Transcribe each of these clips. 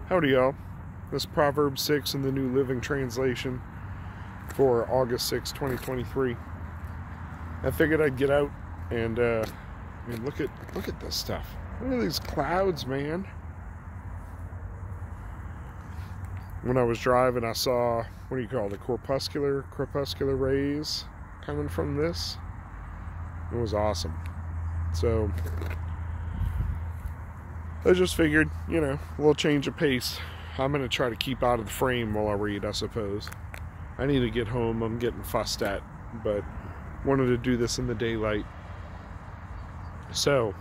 Howdy, y'all. This is Proverbs 6 in the New Living Translation for August 6, 2023. I figured I'd get out and look at this stuff. Look at these clouds, man. When I was driving, I saw, what do you call it, crepuscular rays coming from this. It was awesome. So I just figured, a little change of pace. I'm going to try to keep out of the frame while I read, I suppose. I need to get home. I'm getting fussed at, but wanted to do this in the daylight. So,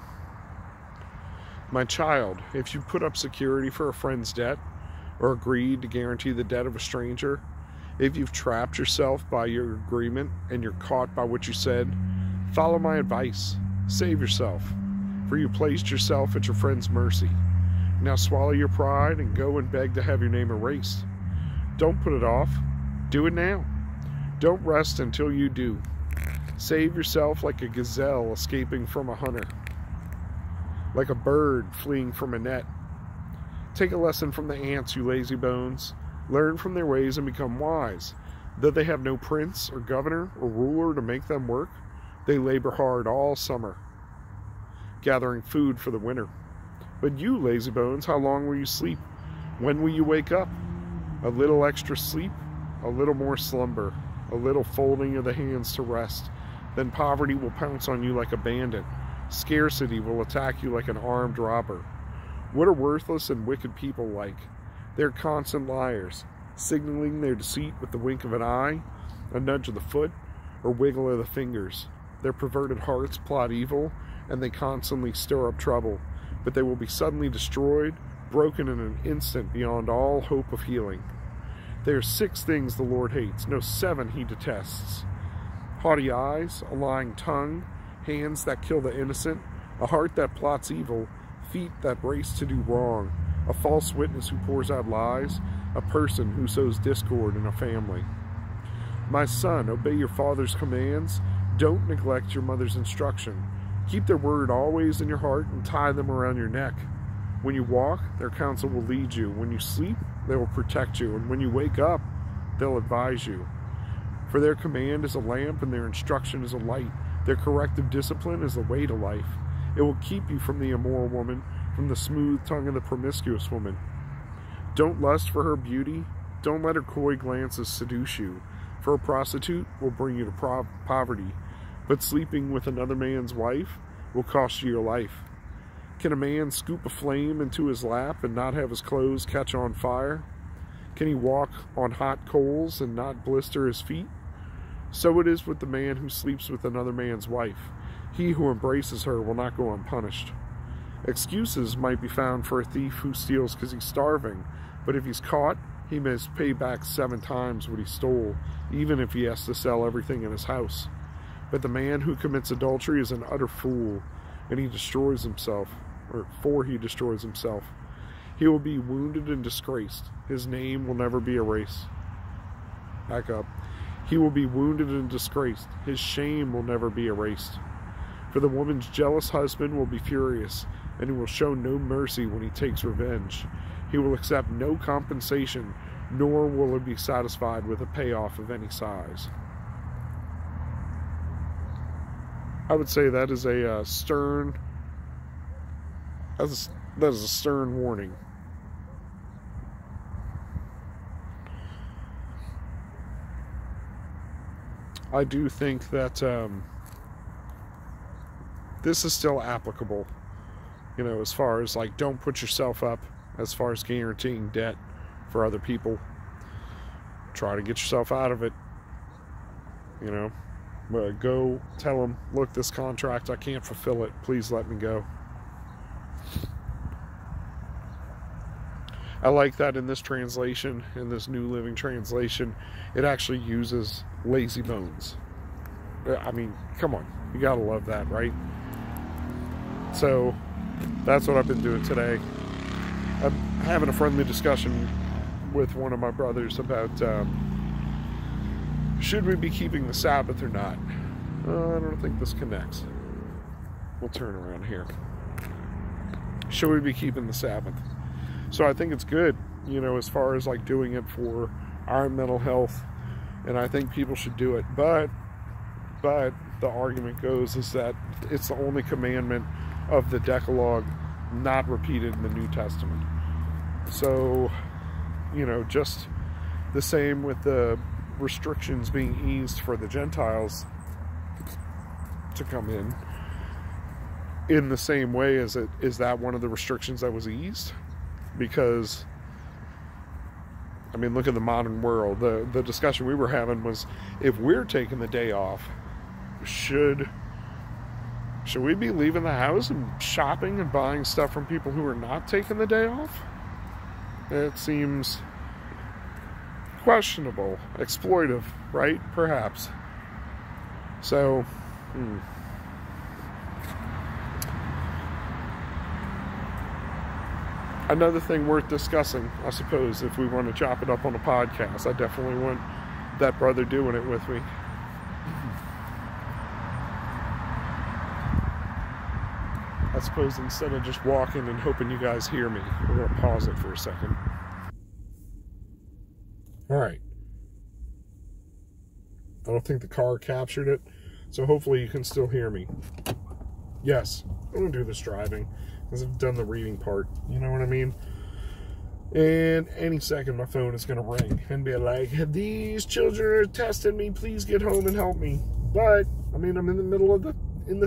my child, if you put up security for a friend's debt or agreed to guarantee the debt of a stranger, if you've trapped yourself by your agreement and you're caught by what you said, follow my advice. Save yourself, for you placed yourself at your friend's mercy. Now swallow your pride and go and beg to have your name erased. Don't put it off. Do it now. Don't rest until you do. Save yourself like a gazelle escaping from a hunter, like a bird fleeing from a net. Take a lesson from the ants, you lazy bones. Learn from their ways and become wise. Though they have no prince or governor or ruler to make them work, they labor hard all summer, gathering food for the winter. But you, lazy bones, how long will you sleep? When will you wake up? A little extra sleep, a little more slumber, a little folding of the hands to rest. Then poverty will pounce on you like a bandit. Scarcity will attack you like an armed robber. What are worthless and wicked people like? They're constant liars, signaling their deceit with the wink of an eye, a nudge of the foot, or wiggle of the fingers. Their perverted hearts plot evil, and they constantly stir up trouble. But they will be suddenly destroyed, broken in an instant beyond all hope of healing. There are 6 things the Lord hates, no 7 he detests: haughty eyes, a lying tongue, hands that kill the innocent, a heart that plots evil, feet that race to do wrong, a false witness who pours out lies, a person who sows discord in a family. My son, obey your father's commands. Don't neglect your mother's instruction. Keep their word always in your heart and tie them around your neck. When you walk, their counsel will lead you. When you sleep, they will protect you. And when you wake up, they'll advise you. For their command is a lamp and their instruction is a light. Their corrective discipline is the way to life. It will keep you from the immoral woman, from the smooth tongue of the promiscuous woman. Don't lust for her beauty. Don't let her coy glances seduce you. For a prostitute will bring you to poverty, but sleeping with another man's wife will cost you your life. Can a man scoop a flame into his lap and not have his clothes catch on fire? Can he walk on hot coals and not blister his feet? So it is with the man who sleeps with another man's wife. He who embraces her will not go unpunished. Excuses might be found for a thief who steals because he's starving, but if he's caught, he must pay back 7 times what he stole, even if he has to sell everything in his house. But the man who commits adultery is an utter fool, and he destroys himself, he destroys himself. He will be wounded and disgraced. His name will never be erased. Back up. He will be wounded and disgraced. His shame will never be erased. For the woman's jealous husband will be furious, and he will show no mercy when he takes revenge. He will accept no compensation, nor will he be satisfied with a payoff of any size. I would say that is a stern warning. I do think that this is still applicable, as far as don't put yourself up as far as guaranteeing debt for other people. Try to get yourself out of it, Go tell them, look, this contract, I can't fulfill it. Please let me go. I like that in this translation, in this New Living Translation, it actually uses lazy bones. I mean, come on. You gotta love that, right? So, that's what I've been doing today. I'm having a friendly discussion with one of my brothers about should we be keeping the Sabbath or not? I don't think this connects. We'll turn around here. Should we be keeping the Sabbath? So I think it's good, you know, as far as like doing it for our mental health, and I think people should do it. But the argument goes is that it's the only commandment of the Decalogue not repeated in the New Testament. So, you know, just the same with the restrictions being eased for the Gentiles to come in the same way, is that one of the restrictions that was eased? Because, I mean, look at the modern world. The discussion we were having was, if we're taking the day off, should we be leaving the house and shopping and buying stuff from people who are not taking the day off? It seems questionable, exploitive, right? Perhaps. So, Another thing worth discussing, I suppose, if we want to chop it up on a podcast. I definitely want that brother doing it with me. I suppose instead of just walking and hoping you guys hear me, we're going to pause it for a second. Alright. I don't think the car captured it, so hopefully you can still hear me. Yes, I'm going to do this driving, because I've done the reading part, you know what I mean? And any second my phone is going to ring and be like, these children are testing me, please get home and help me. But, I mean, I'm in the middle of the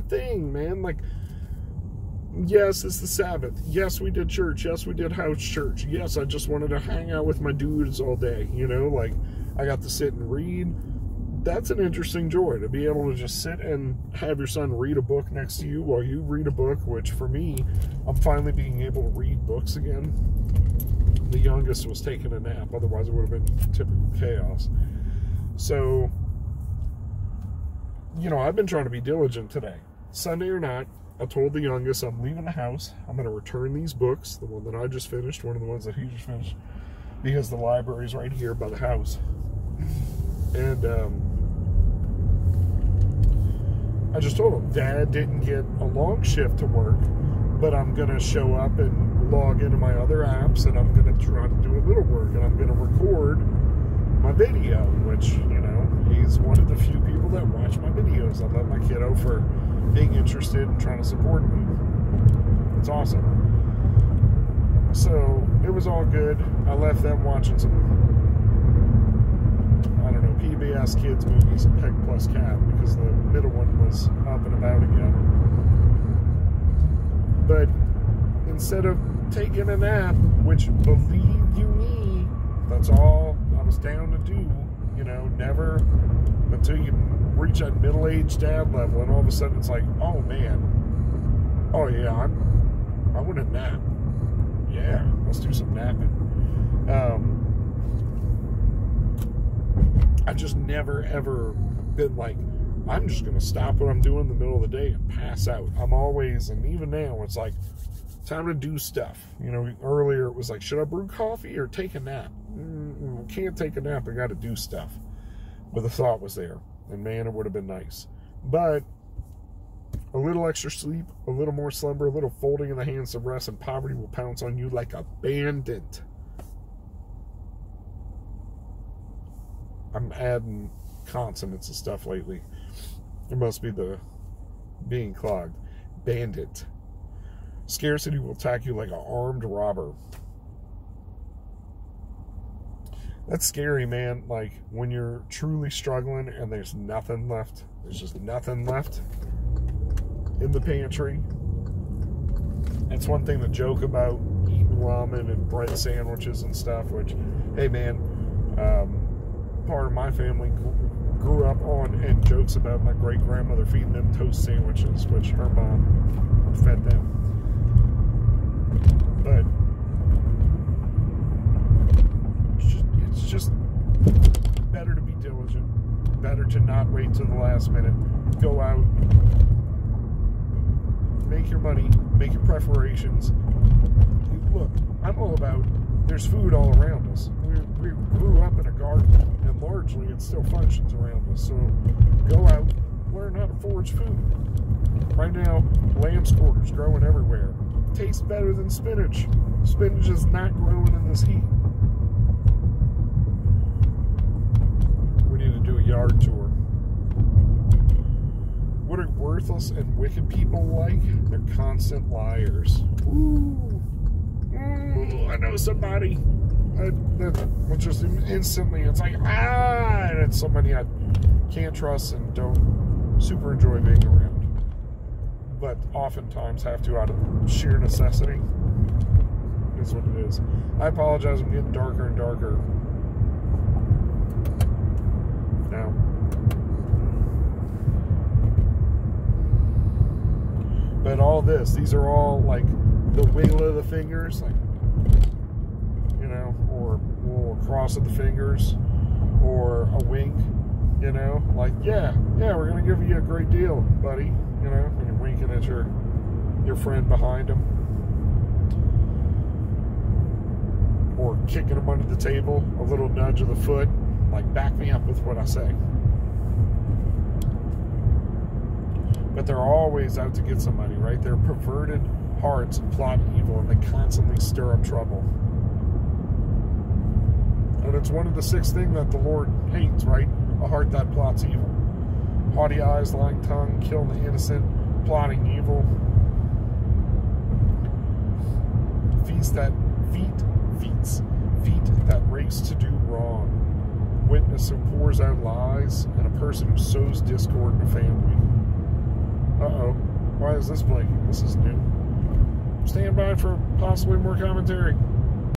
thing, man. Like, yes, it's the Sabbath. Yes, we did church. Yes, we did house church. Yes, I just wanted to hang out with my dudes all day, you know? Like, I got to sit and read. That's an interesting joy, to be able to just sit and have your son read a book next to you while you read a book, which for me, I'm finally being able to read books again. The youngest was taking a nap, otherwise it would have been typical chaos. So, you know, I've been trying to be diligent today. Sunday or not, I told the youngest I'm leaving the house. I'm going to return these books, the one that I just finished, one of the ones that he just finished, because the library's right here by the house. And I just told him, Dad didn't get a long shift to work, but I'm going to show up and log into my other apps, and I'm going to try to do a little work, and I'm going to record my video, which, you know, he's one of the few people that watch my videos. I love my kiddo for being interested and trying to support me. It's awesome. So, it was all good. I left them watching some, I don't know, PBS Kids movies and Peg Plus Cat, because the middle one was up and about again. But instead of taking a nap, which, believe you me, that's all I was down to do, you know, never until you reach that middle-aged dad level, and all of a sudden it's like, oh man, oh yeah, I want to nap. Yeah, let's do some napping. I just never ever been like, I'm just going to stop what I'm doing in the middle of the day and pass out. I'm always, and even now, it's like, time to do stuff. You know, earlier it was like, should I brew coffee or take a nap? Can't take a nap, I got to do stuff. But the thought was there, and man, it would have been nice. But a little extra sleep, a little more slumber, a little folding in the hands of rest, and poverty will pounce on you like a bandit. I'm adding consonants and stuff lately. It must be the being clogged. Bandit. Scarcity will attack you like an armed robber. That's scary, man. Like, when you're truly struggling and there's nothing left. There's just nothing left in the pantry. It's one thing to joke about eating ramen and bread sandwiches and stuff, which, hey, man, part of my family grew up on and jokes about my great-grandmother feeding them toast sandwiches, which her mom fed them. But it's just better to be diligent, better to not wait till the last minute. Go out, make your money, make your preparations. Look, I'm all about, there's food all around us. We grew up in a garden, and largely it still functions around us. So go out, learn how to forage food. Right now, lamb's quarters growing everywhere. tastes better than spinach. Spinach is not growing in this heat. We need to do a yard tour. What are worthless and wicked people like? They're constant liars. Ooh, I know somebody. Which just instantly, it's like, that's somebody I can't trust and don't super enjoy being around. But oftentimes have to out of sheer necessity. Is what it is. I apologize, I'm getting darker and darker now. But all this, these are all like the wiggle of the fingers, like, you know, or a cross of the fingers, or a wink, you know, like, yeah, we're gonna give you a great deal, buddy, you know, and you're winking at your friend behind him, or kicking him under the table, a little nudge of the foot, like, back me up with what I say. But they're always out to get somebody, right? They're perverted hearts and plot evil, and they constantly stir up trouble. And it's one of the 6 things that the Lord hates, right? A heart that plots evil. Haughty eyes, lying tongue, killing the innocent, plotting evil. Feet that race to do wrong. Witness who pours out lies, and a person who sows discord in a family. Uh-oh. Why is this blinking? This is new. Stand by for possibly more commentary.